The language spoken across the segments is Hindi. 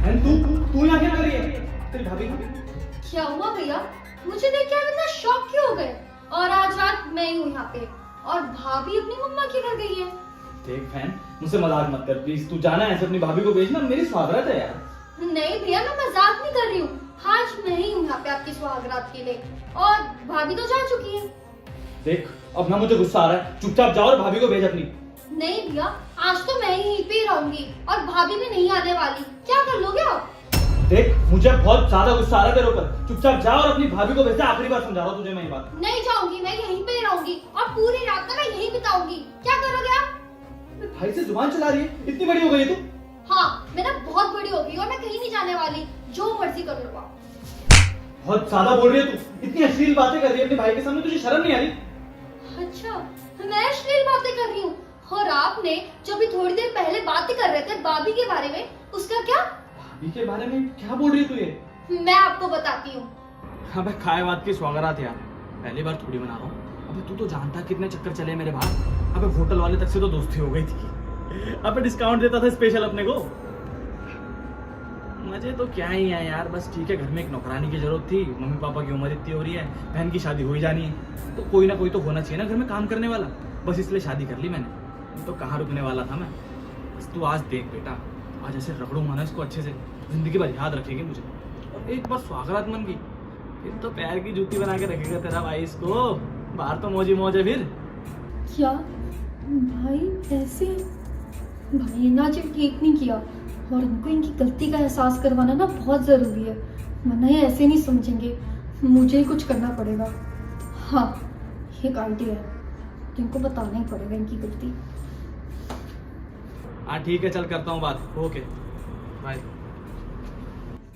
तू यहाँ क्या कर रही है? तेरी भाभी क्या हुआ भैया? मुझे देख के आप इतना शॉक क्यों हो गए? और आज रात मैं ही हूँ यहाँ पे और भाभी अपनी मम्मा के घर गई है। देख बहन, मुझसे मजाक मत कर प्लीज। तू जाना ऐसे अपनी भाभी को भेजना, मेरी स्वागत है यार। नहीं भैया, मैं मजाक नहीं कर रही हूँ। आज मैं ही हूँ यहाँ पे आपकी सुहागरात के लिए और भाभी तो जा चुकी है। देख अब ना मुझे गुस्सा आ रहा है, चुपचाप जाओ और भाभी को भेज अपनी। नहीं भैया, आज तो मैं ही यहीं पे रहूंगी और भाभी भी नहीं आने वाली। क्या कर लोगे आप? देख मुझे बहुत ज्यादा गुस्सा आ रहा है तेरे ऊपर, चुपचाप जाओ और अपनी भाभी को भेज। आखिरी बार समझा रहा हूँ तुझे मैं ये बात। नहीं जाऊंगी, मैं यहीं पे रहूंगी और पूरी रात का मैं यहीं बिताऊंगी। क्या करोगे आप? भाई से जुबान चला रही है, इतनी बड़ी हो गई है तू। हाँ, मैं ना बहुत बड़ी हो गई और मैं कहीं नहीं जाने वाली। जो मर्जी कर लो आप। बहुत ज्यादा बोल रही है तू, इतनी अश्लील बातें कर रही है अपने भाई के सामने, तुझे शर्म नहीं आ रही? अच्छा, मैं अश्लील बातें कर रही हूँ और आपने जो भी थोड़ी देर पहले बातें कर रहे थे भाभी के बारे में, उसका क्या? भाभी के बारे में क्या बोल रही है तू ये? मैं आपको बताती हूँ। अबे खाए बात की स्वागत यार, पहली बार थोड़ी बना रहा हूँ। अबे तू तो जानता कितने चक्कर चले मेरे बाहर। अबे होटल वाले तक से तो दोस्ती हो गई थी। अबे डिस्काउंट देता था स्पेशल अपने को। मजे तो क्या ही है यार, बस ठीक है। घर में एक नौकरानी की जरूरत थी, मम्मी पापा की उम्र इतनी हो रही है, बहन की शादी हो ही जानी है, तो कोई ना कोई तो होना चाहिए ना घर में काम करने वाला। बस इसलिए शादी कर ली मैंने, तो कहाँ रुकने वाला था मैं। बस तू आज देख बेटा, आज ऐसे रगड़ूंगा ना इसको अच्छे से, जिंदगी भर याद रखेगी मुझे। और एक बार स्वागत मन की, फिर तो पैर की जूती बना के रखेगा तेरा भाई इसको। बाहर तो मौज ही मौज है फिर। क्या भाई ऐसे? भाई ने आज ठीक नहीं किया और उनको इनकी गलती का एहसास करवाना ना बहुत जरूरी है, वरना ये ऐसे नहीं समझेंगे। मुझे ही कुछ करना पड़ेगा। हाँ, एक आइडिया है, इनको बताना ही पड़ेगा इनकी गलती। हाँ ठीक है, चल करता हूँ बात। Okay bye.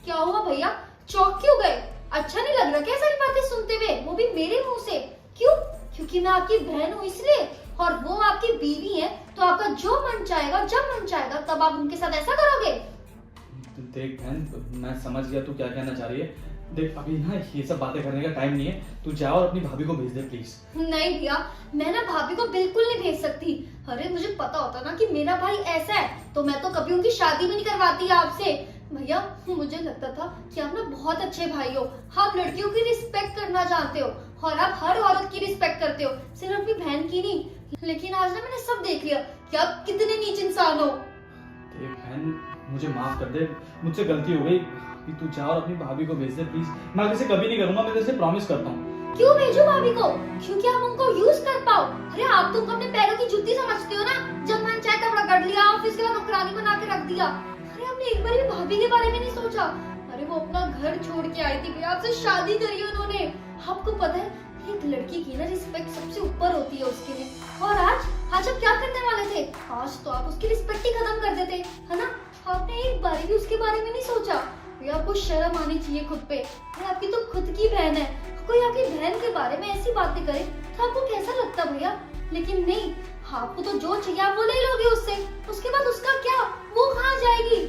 क्या हुआ भैया, चौंक क्यों गए? अच्छा नहीं लग रहा क्या सारी बातें सुनते हुए, वो भी मेरे मुंह से? क्यों? क्योंकि मैं आपकी बहन हूँ इसलिए, और वो आपकी बीवी है, तो आपका जो मन चाहेगा जब मन चाहेगा तब आप उनके साथ ऐसा करोगे? देख बहन, मैं समझ गया तू क्या कहना चाह रही है। देख अभी ना ये सब बातें करने का टाइम नहीं है, तू जा और अपनी भाभी को भेज दे प्लीज। नहीं भैया, मैं ना भाभी को बिल्कुल नहीं भेज सकती। अरे मुझे पता होता ना कि मेरा भाई ऐसा है तो मैं तो कभी उनकी शादी भी नहीं करवाती आपसे। भैया मुझे लगता था कि आप ना बहुत अच्छे भाई हो, आप लड़कियों की रिस्पेक्ट करना जानते हो और आप हर औरत की रिस्पेक्ट करते हो, सिर्फ अपनी बहन की नहीं। लेकिन आज ना मैंने सब देख लिया कि आप कितने नीच इंसान हो। देख बहन, मुझे माफ कर दे, मुझसे गलती हो गई। कि तू जा और अपनी भाभी को भेज दे प्लीज। मैं आगे से कभी नहीं करूंगा, मैं तेरे से प्रॉमिस करता हूँ। क्यों भेजो भाभी को? क्योंकि आप उनको यूज कर पाओ। अरे आप तो उनको अपने पैरों की जूती समझते हो ना, जब मन चाहे तब रगड़ लिया, ऑफिस के बाद नौकरानी बना के रख दिया। अरे आपने एक बार भी भाभी के बारे में नहीं सोचा? अरे वो अपना घर छोड़ के आई थी, आपसे शादी करी उन्होंने। आपको पता है एक लड़की की ना रिस्पेक्ट सबसे ऊपर होती है उसके लिए। और आज आप क्या करने वाले थे? आज तो आप उसकी रिस्पेक्ट ही खत्म कर देते, है ना? आपने एक बार भी उसके बारे में नहीं सोचा। भैया आपको शर्म आनी चाहिए खुद पे। अरे आपकी तो खुद की बहन है, कोई आपकी बहन के बारे में ऐसी बातें करे तो आपको कैसा लगता भैया? लेकिन नहीं, आपको तो जो चाहिए आप वो ले लोगे उससे, उसके बाद उसका क्या? वो कहाँ जाएगी?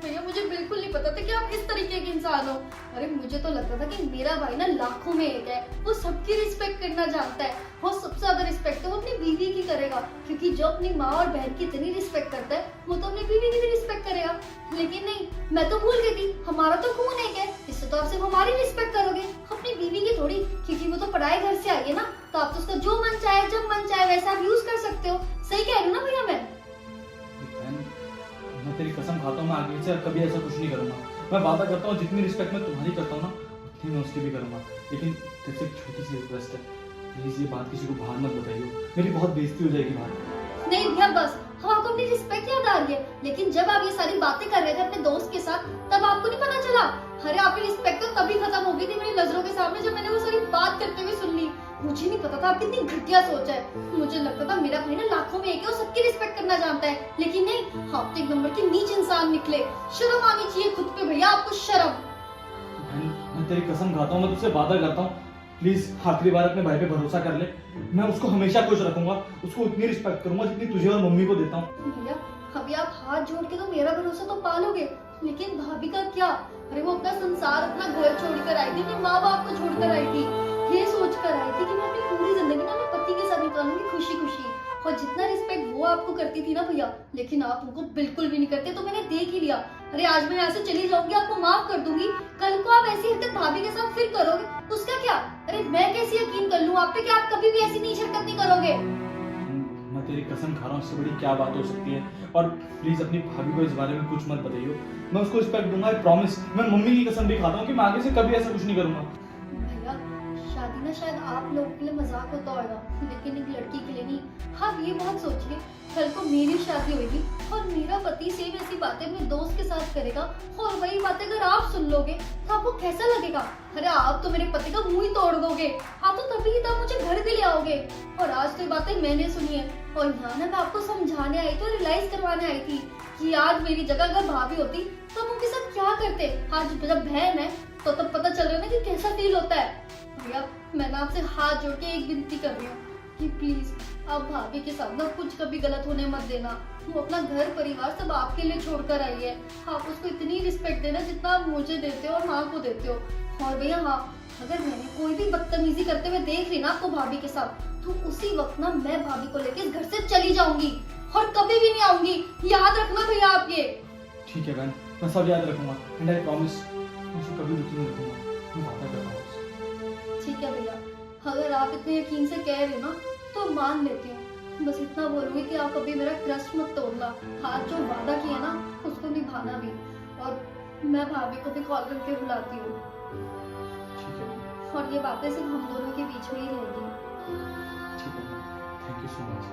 भैया मुझे बिल्कुल नहीं पता था कि आप इस तरीके के इंसान हो। अरे मुझे तो लगता था कि मेरा भाई ना लाखों में एक है, वो सबकी रिस्पेक्ट करना जानता है, वो सबसे ज्यादा रिस्पेक्ट है वो अपनी बीवी की करेगा, क्योंकि जो अपनी माँ और बहन की इतनी रिस्पेक्ट करता है वो तो अपनी बीवी की भी रिस्पेक्ट करेगा। लेकिन नहीं, मैं तो भूल गई थी, हमारा तो खून एक है, इससे तो आप सिर्फ हमारी रिस्पेक्ट करोगे, अपनी बीवी की थोड़ी, क्योंकि वो तो पढ़ाई घर से आई है ना, तो आप तो उसका जो मन चाहे जब मन चाहे वैसा आप यूज कर सकते हो। सही कह रही हूँ ना भैया मैं? मैं तेरी कसम खाता हूँ, मैं आगे से कभी ऐसा कुछ नहीं करूंगा। मैं वादा करता हूँ जितनी रिस्पेक्ट मैं तुम्हारी करता हूँ ना, उतनी मैं उसकी भी करूंगा। लेकिन तेरे से एक छोटी सी रिक्वेस्ट है, प्लीज ये बात किसी को बाहर मत बताइए, मेरी बहुत बेइज्जती हो जाएगी बाहर। नहीं भैया बस, हम आपको अपनी रिस्पेक्ट याद आ रही है, लेकिन जब आप ये सारी बातें कर रहे थे अपने दोस्त के साथ तब आपको नहीं पता चला? अरे आपकी रिस्पेक्ट तो तभी खत्म हो गई थी मेरी नजरों के सामने जब मैंने वो सारी बात करते हुए सुन ली। मुझे नहीं पता था आप कितनी घटिया सोच है। मुझे लगता था मेरा भाई ना लाखों में एक है, वो सबकी रिस्पेक्ट करना जानता है, लेकिन नहीं, आप तो एक नंबर के नीच इंसान निकले। शर्म आनी चाहिए खुद पे भैया, आपको शर्म। मैं तेरी कसम खाता हूँ, मैं तुझसे वादा करता हूँ, प्लीज आखिरी बार अपने भाई पे भरोसा कर ले। मैं उसको हमेशा खुश रखूंगा, उसको उतनी रिस्पेक्ट करूंगा जितनी तुझे और मम्मी को देता हूँ। भैया अभी आप हाथ जोड़ के तो मेरा भरोसा तो पालोगे, लेकिन भाभी का क्या? अरे वो अपना संसार अपना घर छोड़कर आई थी, अपने माँ बाप को छोड़कर आई थी, ये सोच कर आई थी कि मैं अपनी पूरी जिंदगी ना अपने पति के साथ निकालूंगी खुशी खुशी। और जितना रिस्पेक्ट वो आपको करती थी ना भैया, लेकिन आप उनको बिल्कुल भी नहीं करते, तो मैंने देख ही लिया। अरे आज मैं यहाँ से चली जाऊंगी, आपको माफ कर दूंगी, कल को आप ऐसी हरकत भाभी के साथ फिर करोगे, उसका क्या? अरे मैं कैसे यकीन कर लूं आप पे कि आप कभी भी ऐसी नीच हरकत नहीं करोगे? मैं तेरी कसम खा रहा हूँ, इससे बड़ी क्या बात हो सकती है। और प्लीज अपनी भाभी को इस बारे में कुछ मत बताइए, मैं उसको रिस्पेक्ट दूंगा, आई प्रॉमिस। मैं मम्मी की कसम भी खाता हूँ कि मैं आगे से कभी ऐसा कुछ नहीं करूंगा। भैया शादी ना शायद आप लोगों के लिए मजाक होता होगा, लेकिन एक लड़की के लिए नहीं। आप ये बहुत सोचिए, कल को मेरी शादी होगी और मेरा पति सेम ऐसी बातें अपने दोस्त के साथ करेगा और वही बातें अगर आप सुन लोगे तो आपको कैसा लगेगा? अरे आप तो मेरे पति का मुंह ही तोड़ दोगे, आप तो तभी तब मुझे घर भी ले आओगे। और आज तो ये बातें मैंने सुनी है और यहाँ ना मैं आपको समझाने आई थी और रियलाइज करवाने आई थी कि आज मेरी जगह अगर भाभी होती तो हम उनके साथ क्या करते। आज जब बहन है तो तब पता चल रहा है ना कि कैसा फील होता है। भैया मैं ना आपसे हाथ जोड़ के एक विनती कर रही हूँ कि प्लीज आप भाभी के साथ ना कुछ कभी गलत होने मत देना। वो अपना घर परिवार सब आपके लिए छोड़कर आई है, आप उसको इतनी रिस्पेक्ट देना जितना आप मुझे देते हो और माँ को देते हो। और भैया हाँ, अगर मैंने कोई भी बदतमीजी करते हुए देख ली ना आपको भाभी के साथ, तो उसी वक्त ना मैं भाभी को लेके इस घर से चली जाऊंगी और कभी भी नहीं आऊंगी, याद रखना भैया आप ये। ठीक है बहन, मैं सब याद रखूंगा एंड आई प्रॉमिस मुझे कभी दुखी नहीं रखूंगा, मैं वादा कर रहा हूँ। ठीक है भैया, अगर आप इतने यकीन से कह रहे हो ना तो मान लेती हूँ। बस इतना बोलूंगी कि आप कभी मेरा ट्रस्ट मत तोड़ना, आज जो वादा किया ना उसको निभाना भी। और मैं भाभी को भी कॉल करके बुलाती हूँ ठीक है, और ये बातें सिर्फ हम दोनों के बीच में ही रहेगी। ठीक है, थैंक यू सो मच।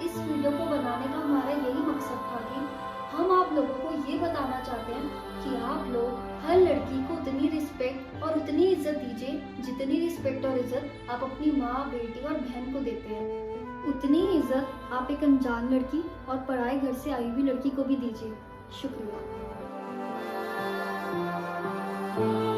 इस वीडियो को बनाने का हमारा यही मकसद था कि हम आप लोगों को ये बताना चाहते हैं कि आप लोग हर लड़की को उतनी रिस्पेक्ट और उतनी इज्जत दीजिए जितनी रिस्पेक्ट और इज्जत आप अपनी माँ, बेटी और बहन को देते हैं। उतनी ही इज्जत आप एक अनजान लड़की और पराए घर से आई हुई लड़की को भी दीजिए। शुक्रिया।